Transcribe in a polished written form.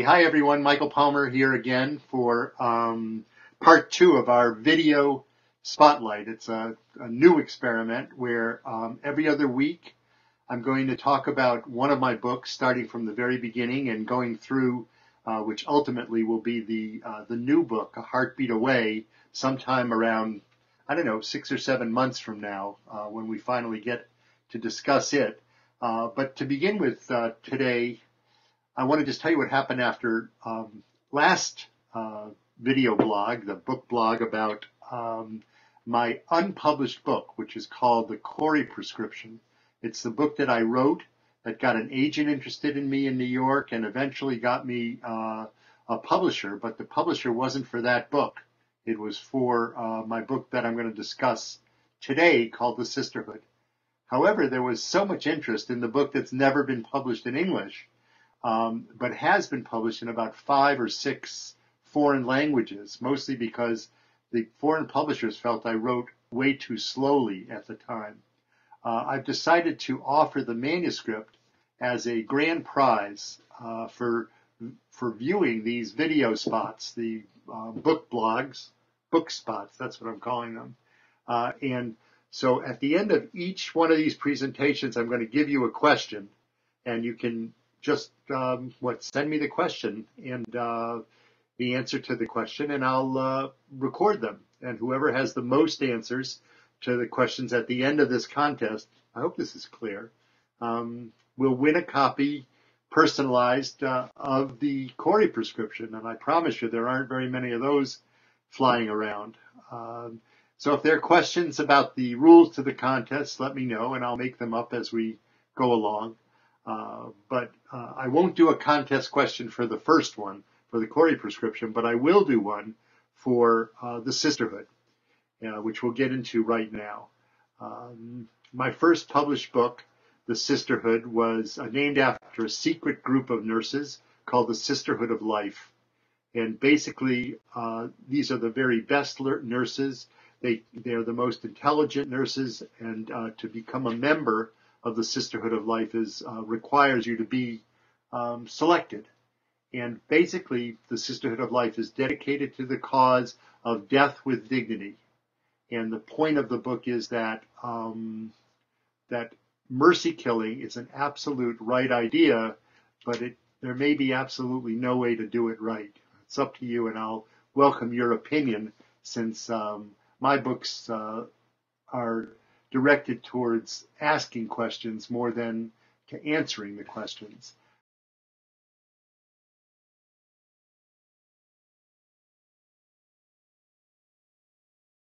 Okay, hi everyone. Michael Palmer here again for part two of our video spotlight. It's a new experiment where every other week I'm going to talk about one of my books, starting from the very beginning and going through, which ultimately will be the new book, A Heartbeat Away, sometime around, I don't know, 6 or 7 months from now, when we finally get to discuss it. But to begin with today, I want to just tell you what happened after last video blog, the book blog about my unpublished book, which is called The Corey Prescription. It's the book that I wrote that got an agent interested in me in New York and eventually got me a publisher, but the publisher wasn't for that book. It was for my book that I'm going to discuss today called The Sisterhood. However, there was so much interest in the book that's never been published in English, but has been published in about 5 or 6 foreign languages, mostly because the foreign publishers felt I wrote way too slowly at the time. I've decided to offer the manuscript as a grand prize for viewing these video spots, the book spots, that's what I'm calling them. And so at the end of each one of these presentations, I'm going to give you a question, and you can just send me the question and the answer to the question, and I'll record them. And whoever has the most answers to the questions at the end of this contest, I hope this is clear, will win a copy personalized of the Corey Prescription. And I promise you there aren't very many of those flying around. So if there are questions about the rules to the contest, let me know and I'll make them up as we go along. But I won't do a contest question for the first one, for the Corey Prescription, but I will do one for the Sisterhood, which we'll get into right now. My first published book, The Sisterhood, was named after a secret group of nurses called the Sisterhood of Life. And basically, these are the very best nurses. They're the most intelligent nurses, and to become a member of the Sisterhood of Life requires you to be selected. And basically, the Sisterhood of Life is dedicated to the cause of death with dignity. And the point of the book is that that mercy killing is an absolute right idea, but there may be absolutely no way to do it right. It's up to you, and I'll welcome your opinion, since my books are directed towards asking questions more than to answering the questions.